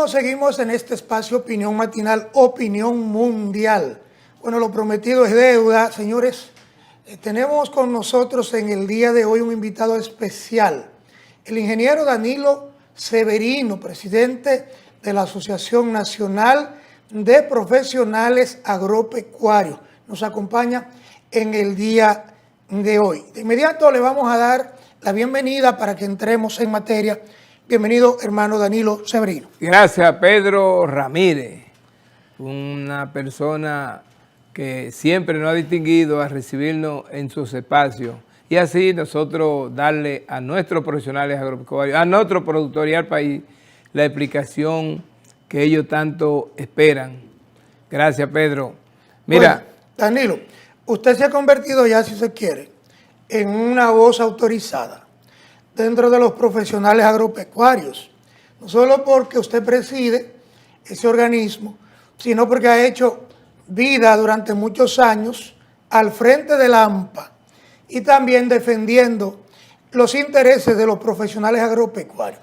Seguimos en este espacio Opinión Matinal, Opinión Mundial. Bueno, lo prometido es deuda, señores. Tenemos con nosotros en el día de hoy un invitado especial, el ingeniero Danilo Severino, presidente de la Asociación Nacional de Profesionales Agropecuarios. Nos acompaña en el día de hoy. De inmediato le vamos a dar la bienvenida para que entremos en materia. Bienvenido, hermano Danilo Severino. Gracias, Pedro Ramírez, una persona que siempre nos ha distinguido a recibirnos en sus espacios y así nosotros darle a nuestros profesionales agropecuarios, a nuestro productor y al país la explicación que ellos tanto esperan. Gracias, Pedro. Mira, bueno, Danilo, usted se ha convertido ya, si se quiere, en una voz autorizada dentro de los profesionales agropecuarios, no solo porque usted preside ese organismo, sino porque ha hecho vida durante muchos años al frente de la AMPA y también defendiendo los intereses de los profesionales agropecuarios.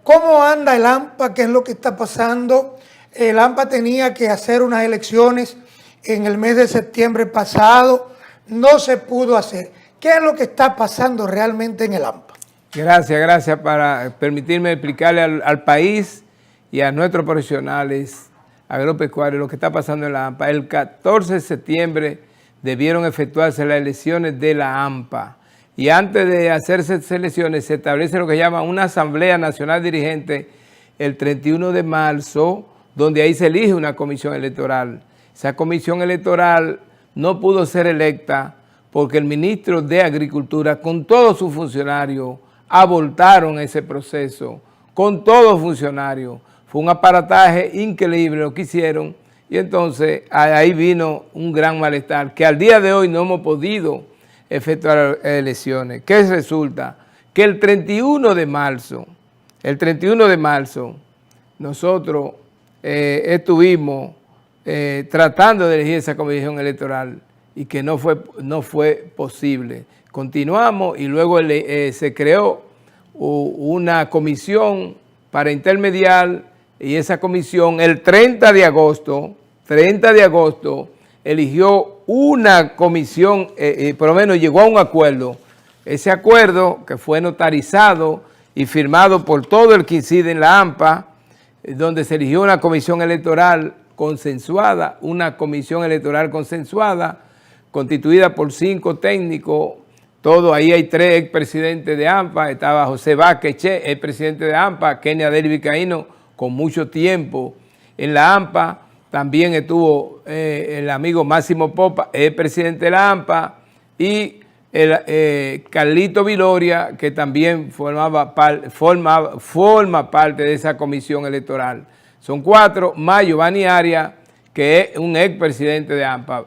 ¿Cómo anda el AMPA? ¿Qué es lo que está pasando? El AMPA tenía que hacer unas elecciones en el mes de septiembre pasado, no se pudo hacer. ¿Qué es lo que está pasando realmente en el AMPA? Gracias para permitirme explicarle al país y a nuestros profesionales agropecuarios lo que está pasando en la AMPA. El 14 de septiembre debieron efectuarse las elecciones de la AMPA y antes de hacerse esas elecciones se establece lo que llama una Asamblea Nacional Dirigente el 31 de marzo, donde ahí se elige una comisión electoral. Esa comisión electoral no pudo ser electa porque el ministro de Agricultura con todos sus funcionarios abortaron ese proceso con todos los funcionarios. Fue un aparataje increíble lo que hicieron y entonces ahí vino un gran malestar que al día de hoy no hemos podido efectuar elecciones. ¿Qué resulta? Que el 31 de marzo, nosotros estuvimos tratando de elegir esa comisión electoral y que no fue posible. Continuamos y luego se creó una comisión para intermediar y esa comisión el 30 de agosto eligió una comisión, por lo menos llegó a un acuerdo. Ese acuerdo que fue notarizado y firmado por todo el que incide en la AMPA, donde se eligió una comisión electoral consensuada, constituida por 5 técnicos. Todo, ahí hay 3 expresidentes de AMPA, estaba José Vázquez, el presidente de AMPA, Kenia Deli Vizcaíno, con mucho tiempo en la AMPA, también estuvo el amigo Máximo Popa, el presidente de la AMPA, y Carlito Viloria, que también forma parte de esa comisión electoral. Son 4, más Giovanni Arias, que es un expresidente de AMPA.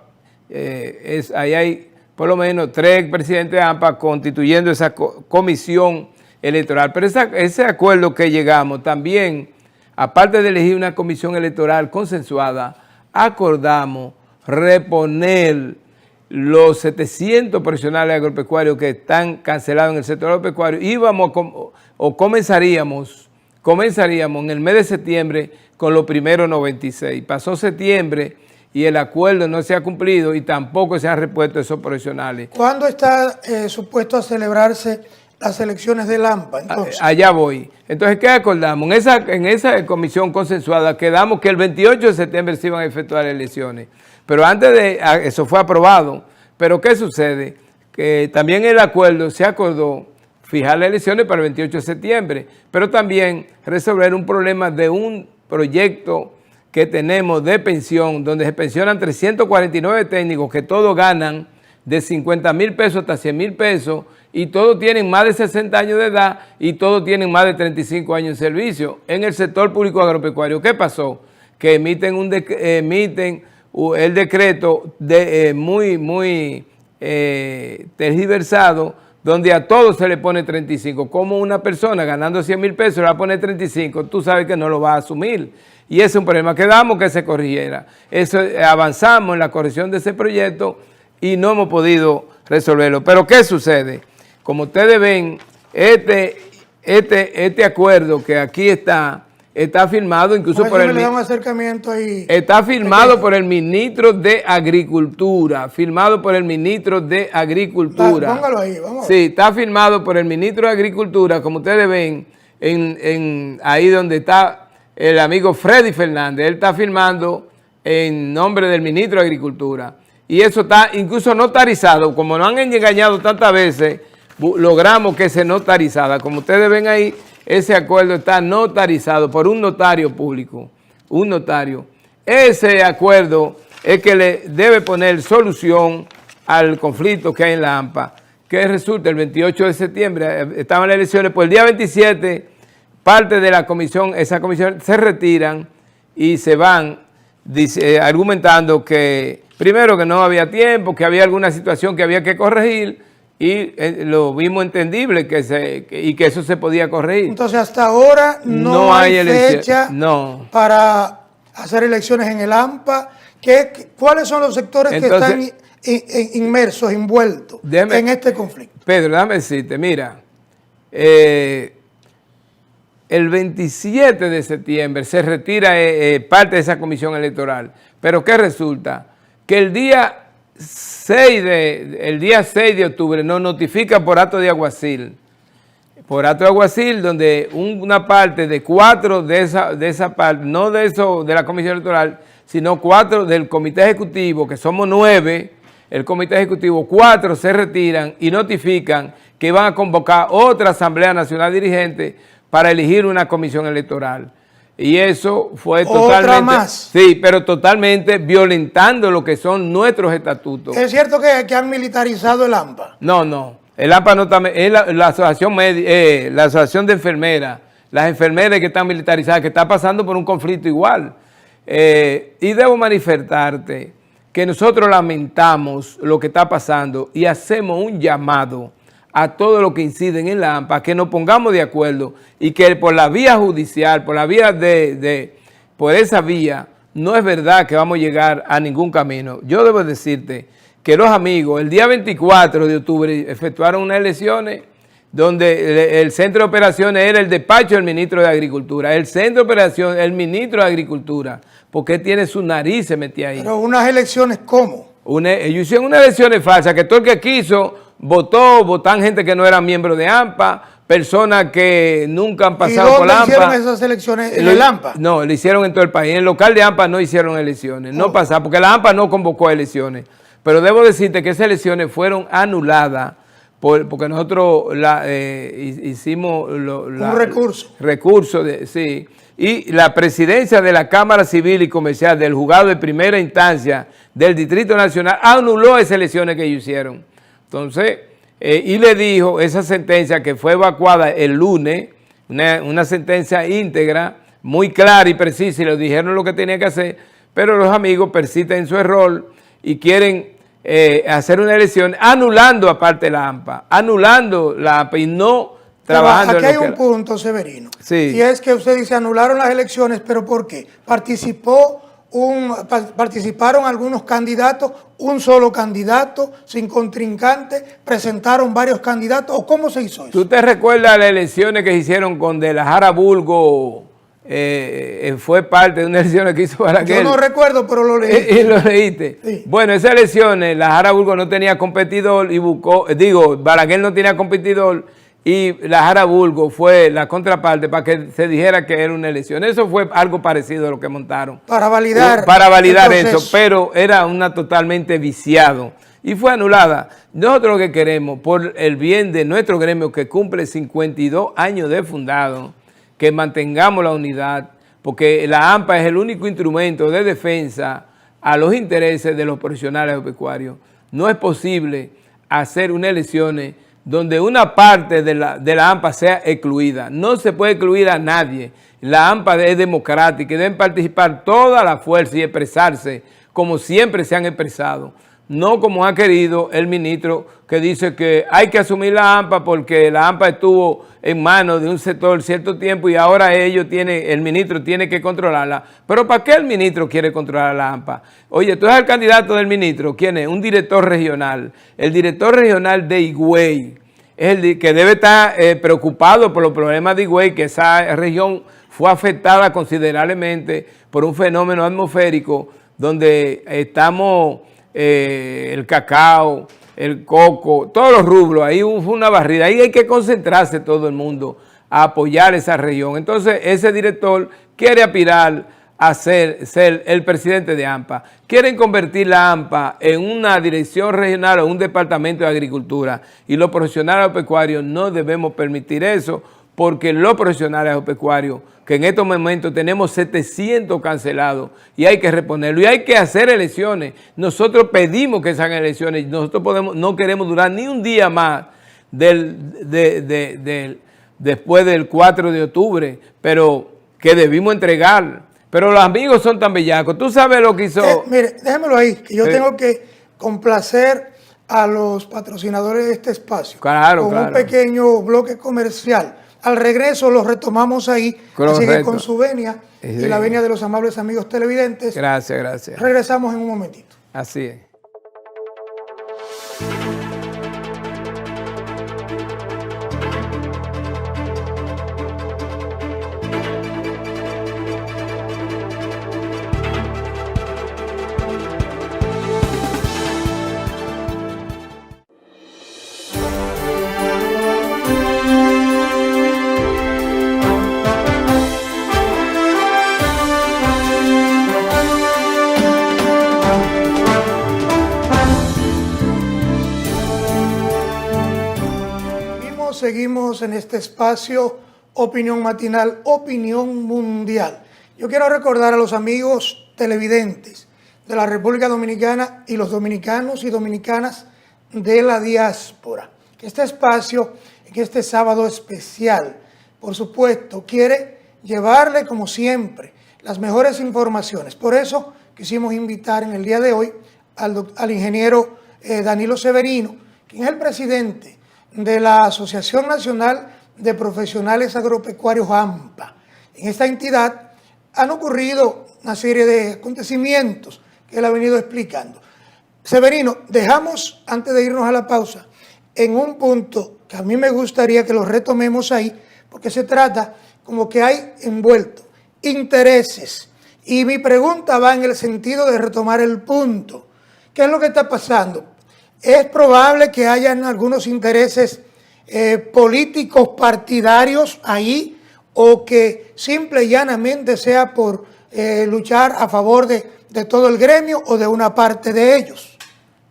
Ahí hay por lo menos 3 presidentes de AMPA constituyendo esa comisión electoral. Pero ese acuerdo que llegamos también, aparte de elegir una comisión electoral consensuada, acordamos reponer los 700 profesionales agropecuarios que están cancelados en el sector agropecuario. Comenzaríamos en el mes de septiembre con los primeros 96. Pasó septiembre y el acuerdo no se ha cumplido y tampoco se han repuesto esos profesionales. ¿Cuándo está supuesto a celebrarse las elecciones del AMPA? Entonces? Allá voy. Entonces, ¿qué acordamos? En esa comisión consensuada quedamos que el 28 de septiembre se iban a efectuar las elecciones. Pero antes de eso fue aprobado. Pero ¿qué sucede? Que también el acuerdo se acordó fijar las elecciones para el 28 de septiembre, pero también resolver un problema de un proyecto que tenemos de pensión, donde se pensionan 349 técnicos que todos ganan de 50,000 pesos hasta 100,000 pesos, y todos tienen más de 60 años de edad y todos tienen más de 35 años de servicio. En el sector público agropecuario, ¿qué pasó? Que emiten el decreto muy tergiversado, donde a todos se le pone 35. Como una persona ganando 100,000 pesos le va a poner 35, tú sabes que no lo va a asumir. Y ese es un problema. Quedamos que se corrigiera. Eso, avanzamos en la corrección de ese proyecto y no hemos podido resolverlo. Pero ¿qué sucede? Como ustedes ven, este acuerdo que aquí está firmado incluso por el... le da un acercamiento ahí. Está firmado por el ministro de Agricultura, Póngalo ahí, vamos. Sí, está firmado por el ministro de Agricultura, como ustedes ven, ahí donde está el amigo Freddy Fernández. Él está firmando en nombre del ministro de Agricultura. Y eso está incluso notarizado, como nos han engañado tantas veces, logramos que se notarizara. Como ustedes ven ahí, ese acuerdo está notarizado por un notario público, un notario. Ese acuerdo es que le debe poner solución al conflicto que hay en la AMPA, que resulta el 28 de septiembre, estaban las elecciones, pues el día 27, parte de la comisión, esa comisión se retiran y se van argumentando que, primero que no había tiempo, que había alguna situación que había que corregir, y lo vimos entendible y que eso se podía corregir. Entonces hasta ahora no hay fecha para hacer elecciones en el AMPA. ¿Cuáles son los sectores que están inmersos, envueltos en este conflicto? Pedro, déjame decirte, mira, el 27 de septiembre se retira parte de esa comisión electoral, pero ¿qué resulta? Que el día 6 de octubre nos notifica por acto de alguacil, donde una parte de 4 de esa parte, no de eso de la comisión electoral, sino 4 del comité ejecutivo, que somos 9, el comité ejecutivo, 4 se retiran y notifican que van a convocar otra Asamblea Nacional Dirigente para elegir una comisión electoral. Y eso fue totalmente, sí, pero totalmente violentando lo que son nuestros estatutos. ¿Es cierto que han militarizado el AMPA? No. El AMPA no está, es la asociación de enfermeras, las enfermeras que están militarizadas, que está pasando por un conflicto igual. Y debo manifestarte que nosotros lamentamos lo que está pasando y hacemos un llamado a todos los que inciden en la AMPA, que nos pongamos de acuerdo y que por la vía judicial, por esa vía, no es verdad que vamos a llegar a ningún camino. Yo debo decirte que los amigos, el día 24 de octubre, efectuaron unas elecciones donde el centro de operaciones era el despacho del ministro de Agricultura. El centro de operaciones, el ministro de Agricultura, porque tiene su nariz se metía ahí. Pero unas elecciones, ¿cómo? Ellos hicieron unas elecciones falsas, que todo el que quiso votan gente que no eran miembros de AMPA, personas que nunca han pasado por AMPA. ¿Y dónde hicieron esas elecciones? ¿En el AMPA? No, lo hicieron en todo el país. En el local de AMPA no hicieron elecciones, no pasaron, porque la AMPA no convocó elecciones. Pero debo decirte que esas elecciones fueron anuladas porque nosotros hicimos un recurso. Sí. Y la presidencia de la Cámara Civil y Comercial del juzgado de primera instancia del Distrito Nacional anuló esas elecciones que ellos hicieron. Entonces, y le dijo esa sentencia que fue evacuada el lunes, una sentencia íntegra, muy clara y precisa, y le dijeron lo que tenía que hacer, pero los amigos persisten en su error y quieren hacer una elección anulando aparte la AMPA, y no trabajando. Aquí hay un punto, Severino, sí. Y es que usted dice anularon las elecciones, pero ¿por qué? Participaron algunos candidatos, un solo candidato, sin contrincante, presentaron varios candidatos, ¿o cómo se hizo eso? ¿Tú te recuerdas las elecciones que se hicieron con De la Jara Bulgo? Fue parte de una elección que hizo Balaguer. Yo no recuerdo, pero lo leí. ¿Y lo leíste? Sí. Bueno, esas elecciones, la Jara Bulgo no tenía competidor y Balaguer no tenía competidor y la Jara Bulgo fue la contraparte para que se dijera que era una elección. Eso fue algo parecido a lo que montaron. Para validar eso, pero era una totalmente viciado y fue anulada. Nosotros lo que queremos, por el bien de nuestro gremio que cumple 52 años de fundado, que mantengamos la unidad, porque la AMPA es el único instrumento de defensa a los intereses de los profesionales agropecuarios. no es posible hacer unas elecciones donde una parte de la AMPA sea excluida. No se puede excluir a nadie. La AMPA es democrática y deben participar toda la fuerza y expresarse como siempre se han expresado. No como ha querido el ministro, que dice que hay que asumir la AMPA porque la AMPA estuvo en manos de un sector cierto tiempo y ahora el ministro tiene que controlarla. Pero ¿para qué el ministro quiere controlar la AMPA? Oye, tú eres el candidato del ministro. ¿Quién es? Un director regional. El director regional de Higüey es el que debe estar preocupado por los problemas de Higüey, que esa región fue afectada considerablemente por un fenómeno atmosférico donde estamos... el cacao, el coco, todos los rubros, ahí fue una barrida, ahí hay que concentrarse todo el mundo a apoyar esa región. Entonces ese director quiere aspirar a ser el presidente de AMPA. Quieren convertir la AMPA en una dirección regional o un departamento de agricultura y los profesionales agropecuarios no debemos permitir eso porque los profesionales agropecuarios, que en estos momentos tenemos 700 cancelados y hay que reponerlo y hay que hacer elecciones. Nosotros pedimos que se hagan elecciones, nosotros no queremos durar ni un día más después del 4 de octubre, pero que debimos entregar. Pero los amigos son tan bellacos. ¿Tú sabes lo que hizo? Mire, déjamelo ahí, que yo tengo que complacer a los patrocinadores de este espacio. Claro, con un pequeño bloque comercial. Al regreso lo retomamos ahí, correcto. Así que con su venia y la venia de los amables amigos televidentes. Gracias, gracias. Regresamos en un momentito. Así es. Seguimos en este espacio Opinión Matinal, Opinión Mundial. Yo quiero recordar a los amigos televidentes de la República Dominicana y los dominicanos y dominicanas de la diáspora que este espacio, en este sábado especial, por supuesto, quiere llevarle como siempre las mejores informaciones. Por eso quisimos invitar en el día de hoy al ingeniero Danilo Severino, quien es el presidente de la Asociación Nacional de Profesionales Agropecuarios AMPA. En esta entidad han ocurrido una serie de acontecimientos que él ha venido explicando. Severino, dejamos, antes de irnos a la pausa, en un punto que a mí me gustaría que lo retomemos ahí, porque se trata como que hay envuelto intereses. Y mi pregunta va en el sentido de retomar el punto. ¿Qué es lo que está pasando? Es probable que hayan algunos intereses políticos partidarios ahí o que simple y llanamente sea por luchar a favor de todo el gremio o de una parte de ellos.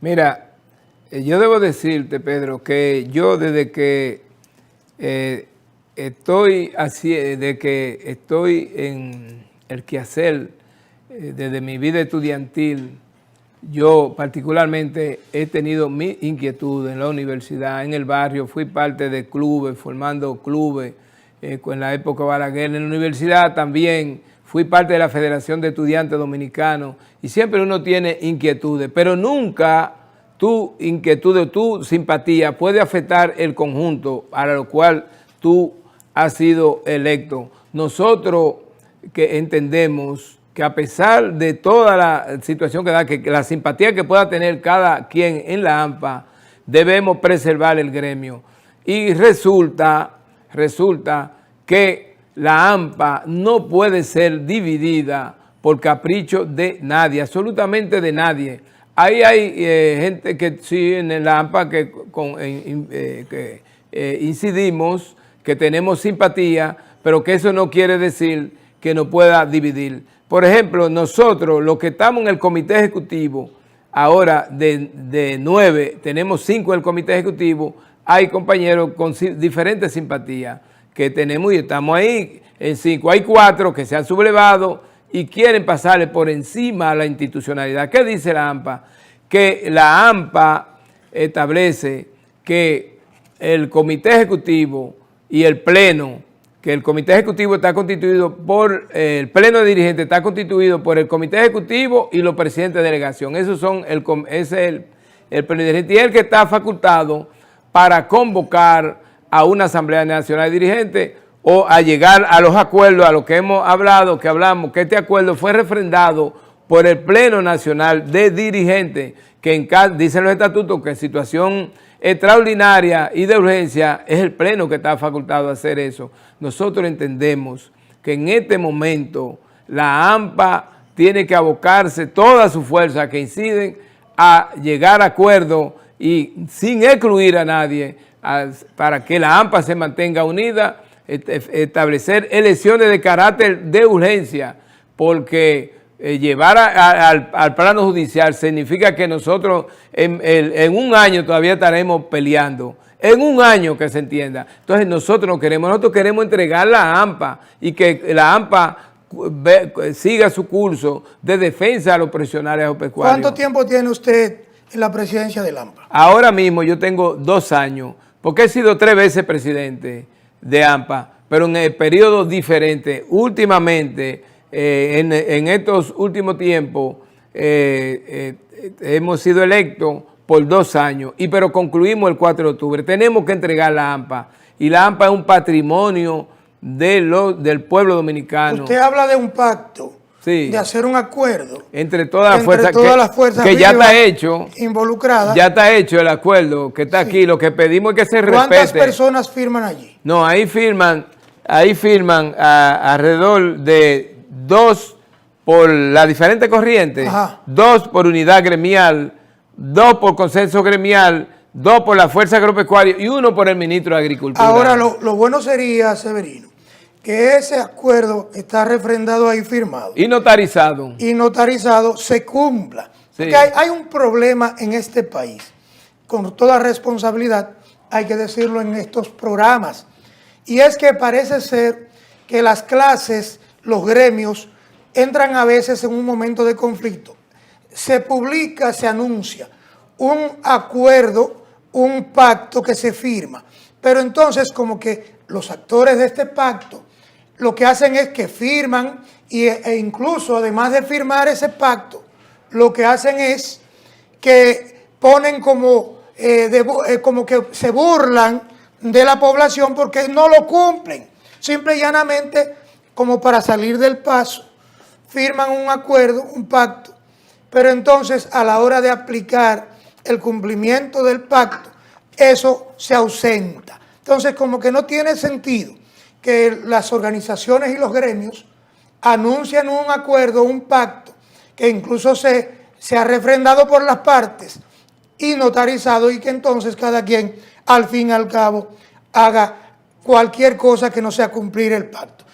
Mira, yo debo decirte, Pedro, que yo desde que estoy en el quehacer desde mi vida estudiantil, yo particularmente he tenido mi inquietud en la universidad, en el barrio, fui parte de clubes, formando clubes en la época Balaguer. En la universidad también fui parte de la Federación de Estudiantes Dominicanos y siempre uno tiene inquietudes, pero nunca tu inquietud o tu simpatía puede afectar el conjunto para lo cual tú has sido electo. Nosotros que entendemos que a pesar de toda la situación que da, que la simpatía que pueda tener cada quien en la AMPA, debemos preservar el gremio. Y resulta que la AMPA no puede ser dividida por capricho de nadie, absolutamente de nadie. Ahí hay gente que sí en la AMPA que incidimos, que tenemos simpatía, pero que eso no quiere decir que no pueda dividir. Por ejemplo, nosotros, los que estamos en el comité ejecutivo, ahora de 9, tenemos 5 en el comité ejecutivo, hay compañeros con diferentes simpatías que tenemos y estamos ahí en 5. Hay 4 que se han sublevado y quieren pasarle por encima a la institucionalidad. ¿Qué dice la AMPA? que la AMPA establece que el comité ejecutivo y el pleno, que el comité ejecutivo está constituido por, el pleno de dirigentes está constituido por el comité ejecutivo y los presidentes de delegación. Esos son el pleno de dirigentes y el que está facultado para convocar a una asamblea nacional de dirigentes o a llegar a los acuerdos a los que hemos hablado, que este acuerdo fue refrendado por el Pleno Nacional de Dirigentes, que dicen los estatutos que en situación extraordinaria y de urgencia es el Pleno que está facultado a hacer eso. Nosotros entendemos que en este momento la AMPA tiene que abocarse toda su fuerza que inciden a llegar a acuerdos y sin excluir a nadie para que la AMPA se mantenga unida, establecer elecciones de carácter de urgencia, porque llevar al plano judicial significa que nosotros en un año todavía estaremos peleando, en un año, que se entienda. Entonces nosotros queremos entregar la AMPA y que la AMPA siga su curso de defensa a los profesionales agropecuarios. ¿Cuánto tiempo tiene usted en la presidencia del AMPA? Ahora mismo yo tengo 2 años, porque he sido 3 veces presidente de AMPA, pero en periodos diferentes. Últimamente, en estos últimos tiempos, hemos sido electos por 2 años, pero concluimos el 4 de octubre. Tenemos que entregar la AMPA, y la AMPA es un patrimonio del pueblo dominicano. Usted habla de un pacto, sí, de hacer un acuerdo entre todas las fuerzas que ya está hecho, involucradas. Ya está hecho el acuerdo que está aquí. Lo que pedimos es que se respete. ¿Cuántas personas firman allí? No, ahí firman alrededor de 2 por las diferentes corrientes, 2 por unidad gremial, 2 por consenso gremial, 2 por la Fuerza Agropecuaria y 1 por el ministro de Agricultura. Ahora, lo bueno sería, Severino, que ese acuerdo está refrendado ahí, firmado. Y notarizado. Y notarizado se cumpla. Sí. Porque hay un problema en este país, con toda responsabilidad, hay que decirlo en estos programas, y es que parece ser que las clases, los gremios, entran a veces en un momento de conflicto. Se publica, se anuncia un acuerdo, un pacto que se firma, pero entonces como que los actores de este pacto lo que hacen es que firman e incluso además de firmar ese pacto, lo que hacen es que ponen como que se burlan de la población porque no lo cumplen. Simple y llanamente, como para salir del paso, firman un acuerdo, un pacto, pero entonces a la hora de aplicar el cumplimiento del pacto, eso se ausenta. Entonces como que no tiene sentido que las organizaciones y los gremios anuncian un acuerdo, un pacto, que incluso se ha refrendado por las partes y notarizado, y que entonces cada quien al fin y al cabo haga cualquier cosa que no sea cumplir el pacto.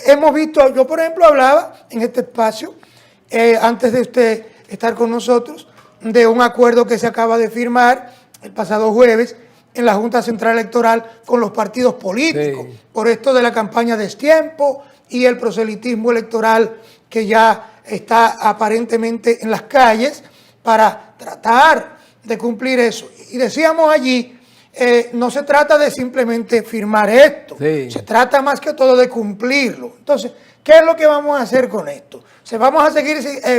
Hemos visto, yo por ejemplo hablaba en este espacio, antes de usted estar con nosotros, de un acuerdo que se acaba de firmar el pasado jueves en la Junta Central Electoral con los partidos políticos, sí, por esto de la campaña de destiempo y el proselitismo electoral que ya está aparentemente en las calles para tratar de cumplir eso. Y decíamos allí, no se trata de simplemente firmar esto, sí, se trata más que todo de cumplirlo. Entonces, ¿qué es lo que vamos a hacer con esto? ¿Se vamos a seguir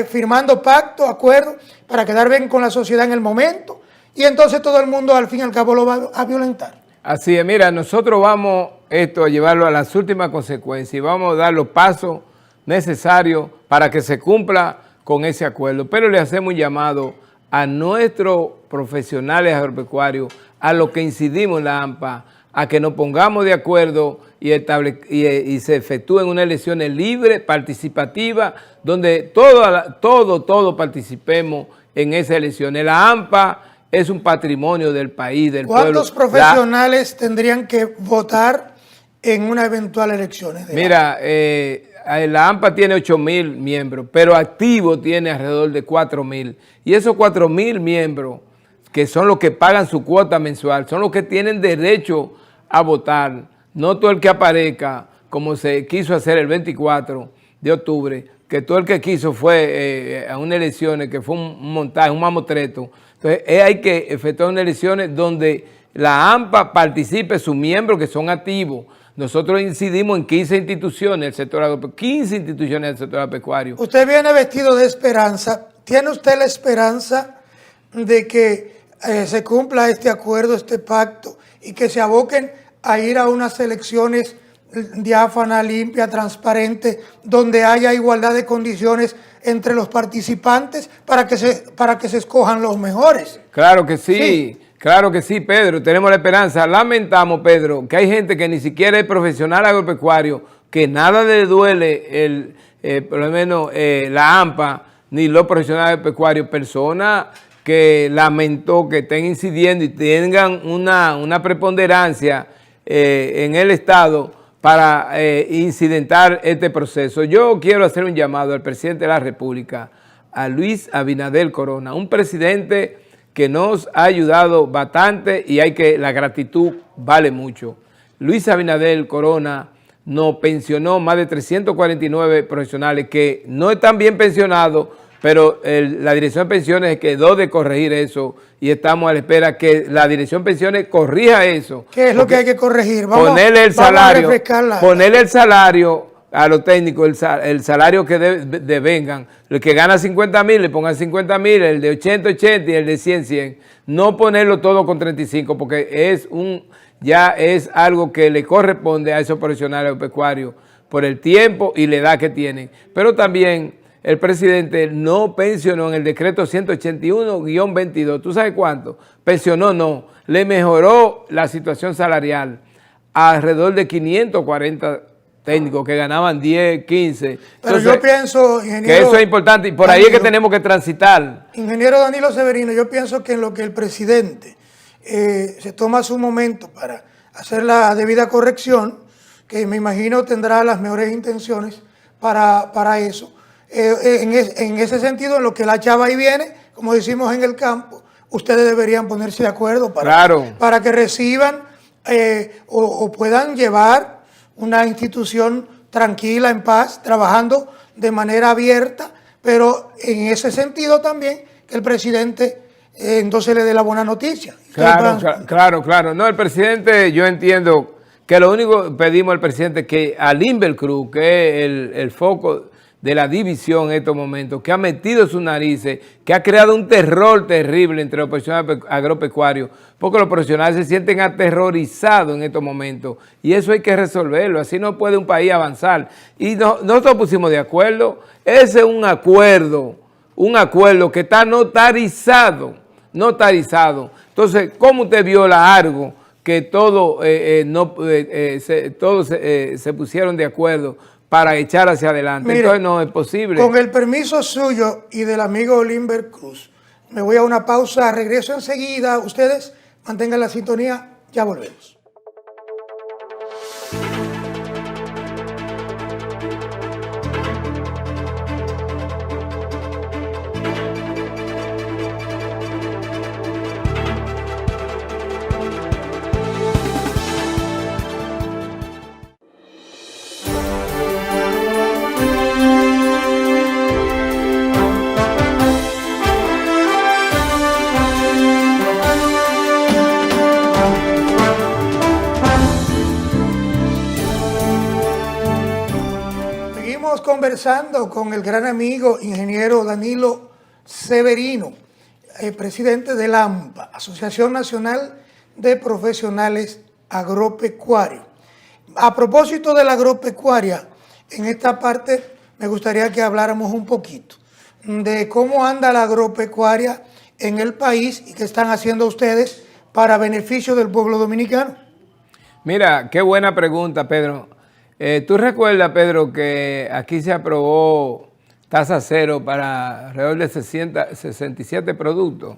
firmando pactos, acuerdos, para quedar bien con la sociedad en el momento? Y entonces todo el mundo al fin y al cabo lo va a violentar. Así es, mira, nosotros vamos a llevarlo a las últimas consecuencias y vamos a dar los pasos necesarios para que se cumpla con ese acuerdo. Pero le hacemos un llamado a nuestros profesionales agropecuarios, a los que incidimos en la AMPA, a que nos pongamos de acuerdo y se efectúen unas elecciones libres, participativas, donde todos participemos en esas elecciones. La AMPA es un patrimonio del país, del pueblo. ¿Cuántos profesionales tendrían que votar en una eventual elección? Mira, la AMPA tiene 8,000 miembros, pero activo tiene alrededor de 4,000. Y esos 4,000 miembros, que son los que pagan su cuota mensual, son los que tienen derecho a votar. No todo el que aparezca, como se quiso hacer el 24, de octubre, que todo el que quiso fue a unas elecciones que fue un montaje, un mamotreto. Entonces hay que efectuar unas elecciones donde la AMPA participe, sus miembros que son activos. Nosotros incidimos en 15 instituciones del sector agropecuario, 15 instituciones del sector agropecuario. Usted viene vestido de esperanza. ¿Tiene usted la esperanza de que se cumpla este acuerdo, este pacto, y que se aboquen a ir a unas elecciones diáfanas, limpias, transparentes, donde haya igualdad de condiciones entre los participantes para que se escojan los mejores? Claro que sí. Claro que sí, Pedro, tenemos la esperanza. Lamentamos, Pedro, que hay gente que ni siquiera es profesional agropecuario, que nada le duele, por lo menos la AMPA, ni los profesionales agropecuarios, personas que lamentó que estén incidiendo y tengan una preponderancia en el Estado para incidentar este proceso. Yo quiero hacer un llamado al presidente de la República, a Luis Abinader Corona, un presidente que nos ha ayudado bastante y la gratitud vale mucho. Luis Abinader Corona nos pensionó más de 349 profesionales que no están bien pensionados, pero la Dirección de Pensiones quedó de corregir eso y estamos a la espera que la Dirección de Pensiones corrija eso. ¿Qué es lo que hay que corregir? Ponerle el salario, vamos a refrescarla. Ponerle el salario a los técnicos, el salario que devengan. El que gana 50,000 le pongan 50,000, el de 80 y el de 100. No ponerlo todo con 35 porque ya es algo que le corresponde a esos profesionales agropecuarios por el tiempo y la edad que tienen. Pero también el presidente no pensionó en el decreto 181-22. ¿Tú sabes cuánto? Pensionó, no. Le mejoró la situación salarial a alrededor de 540 técnicos que ganaban 10, 15. Pero entonces, yo pienso, ingeniero, que eso es importante y por Danilo, ahí es que tenemos que transitar. Ingeniero Danilo Severino, yo pienso que en lo que el presidente se toma su momento para hacer la debida corrección, que me imagino tendrá las mejores intenciones para eso. En ese sentido, en lo que la chava ahí viene, como decimos en el campo, ustedes deberían ponerse de acuerdo para que reciban o puedan llevar una institución tranquila, en paz, trabajando de manera abierta, pero en ese sentido también que el presidente entonces le dé la buena noticia. Claro. No, el presidente, yo entiendo que lo único que pedimos al presidente que al Invercruz, que es el foco de la división en estos momentos, que ha metido sus narices, que ha creado un terror terrible entre los profesionales agropecuarios, porque los profesionales se sienten aterrorizados en estos momentos, y eso hay que resolverlo, así no puede un país avanzar. Y nosotros pusimos de acuerdo, ese es un acuerdo que está notarizado. Entonces, ¿cómo usted viola algo que todos se pusieron de acuerdo para echar hacia adelante? Mire, entonces no es posible. Con el permiso suyo y del amigo Olimber Cruz, me voy a una pausa, regreso enseguida. Ustedes mantengan la sintonía, ya volvemos. Conversando con el gran amigo ingeniero Danilo Severino, presidente de la AMPA, Asociación Nacional de Profesionales Agropecuarios. A propósito de la agropecuaria, en esta parte me gustaría que habláramos un poquito de cómo anda la agropecuaria en el país y qué están haciendo ustedes para beneficio del pueblo dominicano. Mira, qué buena pregunta, Pedro. ¿Tú recuerdas, Pedro, que aquí se aprobó tasa cero para alrededor de 67 productos?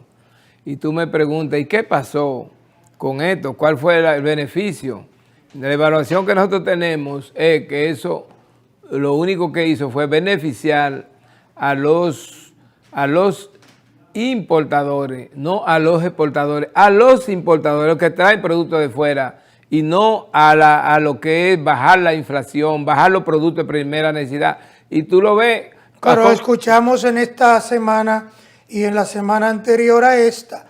Y tú me preguntas, ¿y qué pasó con esto? ¿Cuál fue el beneficio? La evaluación que nosotros tenemos es que eso lo único que hizo fue beneficiar a los importadores, no a los exportadores, a los importadores, los que traen productos de fuera, y no a lo que es bajar la inflación, bajar los productos de primera necesidad, y tú lo ves. Pero escuchamos en esta semana y en la semana anterior a esta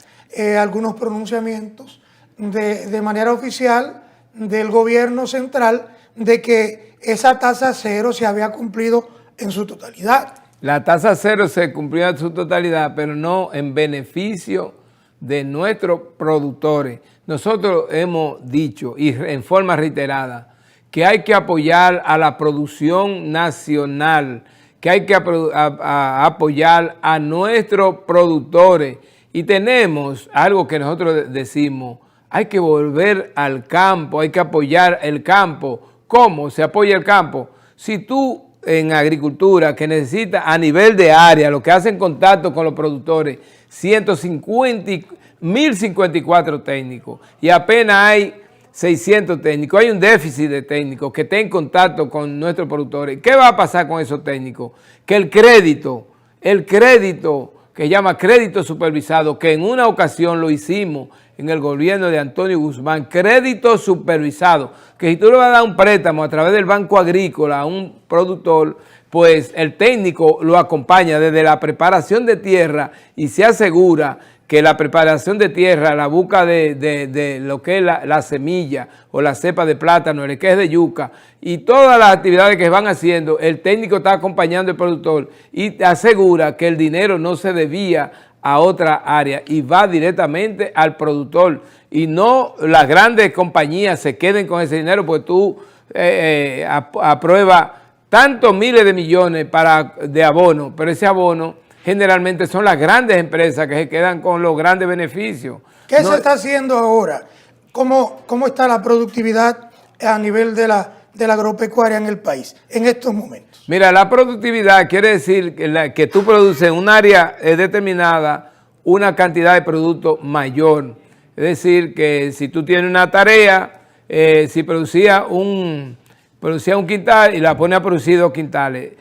algunos pronunciamientos de manera oficial del gobierno central de que esa tasa cero se había cumplido en su totalidad. La tasa cero se cumplió en su totalidad, pero no en beneficio de nuestros productores. Nosotros hemos dicho, y en forma reiterada, que hay que apoyar a la producción nacional, que hay que apoyar a nuestros productores. Y tenemos algo que nosotros decimos, hay que volver al campo, hay que apoyar el campo. ¿Cómo se apoya el campo? Si tú en agricultura, que necesita a nivel de área, lo que hacen contacto con los productores, 1.054 técnicos y apenas hay 600 técnicos, hay un déficit de técnicos que estén en contacto con nuestros productores. ¿Qué va a pasar con esos técnicos? Que el crédito que llama crédito supervisado, que en una ocasión lo hicimos en el gobierno de Antonio Guzmán, crédito supervisado, que si tú le vas a dar un préstamo a través del Banco Agrícola a un productor, pues el técnico lo acompaña desde la preparación de tierra y se asegura que la preparación de tierra, la busca de lo que es la semilla o la cepa de plátano, el que es de yuca y todas las actividades que van haciendo, el técnico está acompañando al productor y asegura que el dinero no se desvía a otra área y va directamente al productor y no las grandes compañías se queden con ese dinero porque tú apruebas tantos miles de millones de abono, pero ese abono generalmente son las grandes empresas que se quedan con los grandes beneficios. ¿Qué se está haciendo ahora? ¿Cómo está la productividad a nivel de la agropecuaria en el país en estos momentos? Mira, la productividad quiere decir que tú produces en un área determinada una cantidad de producto mayor. Es decir, que si tú tienes una tarea, si producía un quintal y la pone a producir 2 quintales,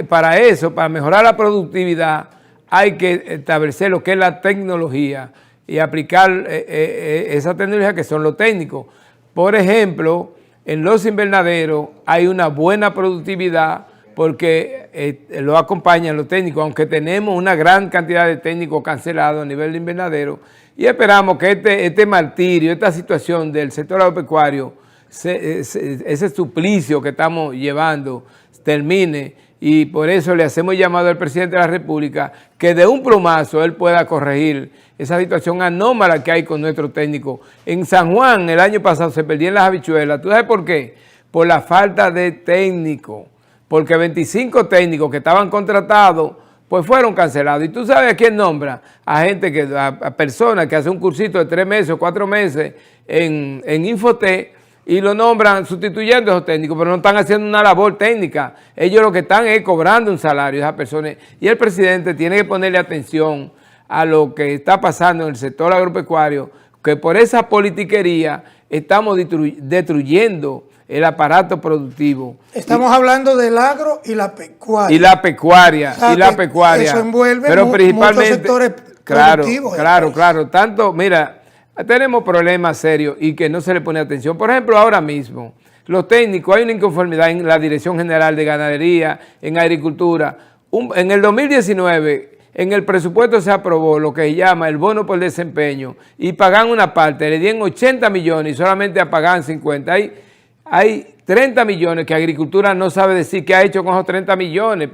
para eso, para mejorar la productividad, hay que establecer lo que es la tecnología y aplicar esa tecnología que son los técnicos. Por ejemplo, en los invernaderos hay una buena productividad porque lo acompañan los técnicos, aunque tenemos una gran cantidad de técnicos cancelados a nivel de invernadero y esperamos que este martirio, esta situación del sector agropecuario, ese suplicio que estamos llevando termine y por eso le hacemos llamado al presidente de la República que de un plumazo él pueda corregir esa situación anómala que hay con nuestros técnicos. En San Juan el año pasado se perdían las habichuelas. ¿Tú sabes por qué? Por la falta de técnicos, porque 25 técnicos que estaban contratados pues fueron cancelados. ¿Y tú sabes a quién nombra? A gente, a personas que hacen un cursito de 3 meses o 4 meses en Infotec, y lo nombran sustituyendo a esos técnicos, pero no están haciendo una labor técnica. Ellos lo que están es cobrando un salario a esas personas. Y el presidente tiene que ponerle atención a lo que está pasando en el sector agropecuario, que por esa politiquería estamos destruyendo el aparato productivo. Estamos hablando del agro y la pecuaria. Y la pecuaria, o sea, eso envuelve pero principalmente, muchos sectores productivos. Claro. Tanto, mira, tenemos problemas serios y que no se le pone atención. Por ejemplo, ahora mismo, los técnicos, hay una inconformidad en la Dirección General de Ganadería, en Agricultura. En el 2019, en el presupuesto se aprobó lo que se llama el bono por desempeño y pagan una parte, le dieron 80 millones y solamente pagan 50. Hay 30 millones que Agricultura no sabe decir qué ha hecho con esos 30 millones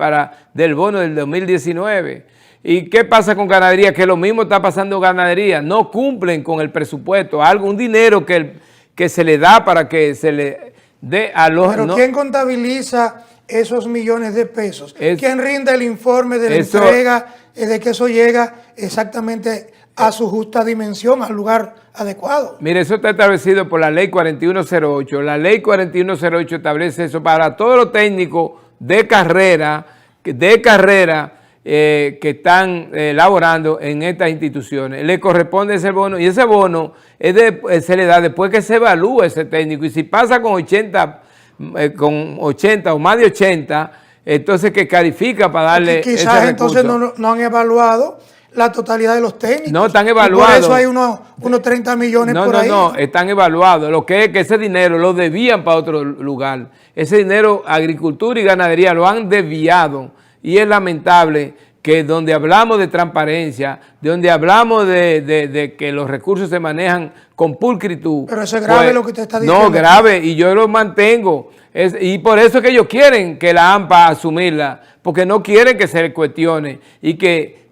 del bono del 2019. ¿Y qué pasa con Ganadería? Que lo mismo está pasando en Ganadería. No cumplen con el presupuesto. Un dinero que se le da para que se le dé a los... Pero ¿quién contabiliza esos millones de pesos? ¿Quién rinde el informe de la entrega, de que eso llega exactamente a su justa dimensión, al lugar adecuado? Mire, eso está establecido por la Ley 4108. La Ley 4108 establece eso para todos los técnicos de carrera que están laborando en estas instituciones. Le corresponde ese bono y ese bono se le da después que se evalúa ese técnico y si pasa con 80 o más de 80, entonces que califica para darle quizás entonces no han evaluado la totalidad de los técnicos. No, están Y evaluados. por eso hay unos 30 millones por ahí. No, están evaluados. Lo que es que ese dinero lo desvían para otro lugar. Ese dinero, agricultura y ganadería, lo han desviado. Y es lamentable que donde hablamos de transparencia, donde hablamos de que los recursos se manejan con pulcritud. Pero eso es grave, pues, lo que usted está diciendo. No, grave, y yo lo mantengo. Y por eso es que ellos quieren que la AMPA asumirla, porque no quieren que se cuestione y que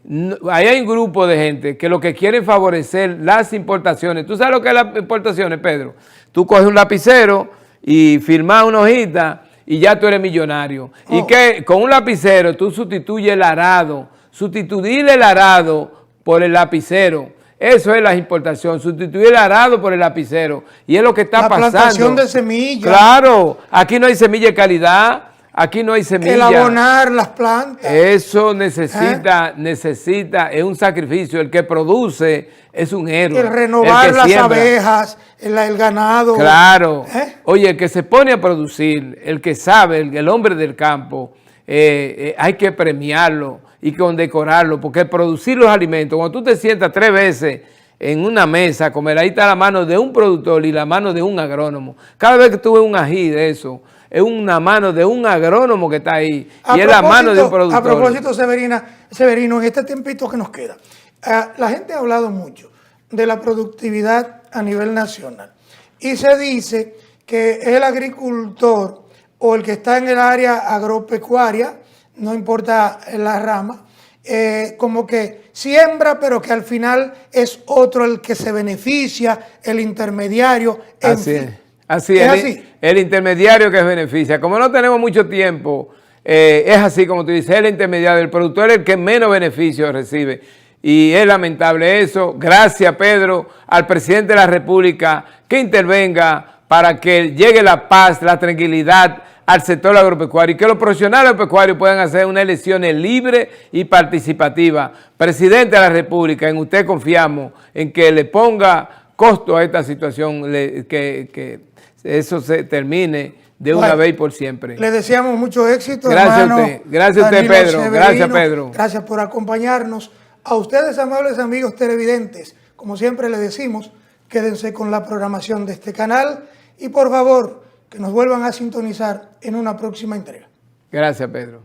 ahí hay un grupo de gente que lo que quieren favorecer las importaciones. ¿Tú sabes lo que es las importaciones, Pedro? Tú coges un lapicero y firmas una hojita y ya tú eres millonario. Oh. Y que con un lapicero tú sustituyes el arado, sustituir el arado por el lapicero. Eso es la importación, sustituir el arado por el lapicero. Y es lo que está pasando. La plantación de semillas. Claro, aquí no hay semilla de calidad. Aquí no hay semilla. El abonar las plantas. Eso necesita, es un sacrificio. El que produce es un héroe. El renovar las siembra. Abejas, el ganado. Claro. Oye, el que se pone a producir, el que sabe, el hombre del campo, hay que premiarlo y condecorarlo, porque producir los alimentos, cuando tú te sientas 3 veces en una mesa a comer, ahí está la mano de un productor y la mano de un agrónomo. Cada vez que tú ves un ají de eso, es una mano de un agrónomo que está ahí y es la mano de un productor. A propósito, Severino, en este tiempito que nos queda, la gente ha hablado mucho de la productividad a nivel nacional y se dice que el agricultor o el que está en el área agropecuaria, no importa la rama, como que siembra, pero que al final es otro el que se beneficia, el intermediario. Así es. El intermediario que se beneficia. Como no tenemos mucho tiempo, es así como tú dices, el intermediario, el productor es el que menos beneficio recibe. Y es lamentable eso. Gracias, Pedro, al presidente de la República que intervenga para que llegue la paz, la tranquilidad al sector agropecuario y que los profesionales agropecuarios puedan hacer unas elecciones libres y participativas. Presidente de la República, en usted confiamos, en que le ponga costo a esta situación, que eso se termine de una vez y por siempre. Le deseamos mucho éxito, gracias hermano. Gracias a usted, Pedro. Severino. Gracias, Pedro. Gracias por acompañarnos. A ustedes, amables amigos televidentes, como siempre les decimos, quédense con la programación de este canal y por favor, que nos vuelvan a sintonizar en una próxima entrega. Gracias, Pedro.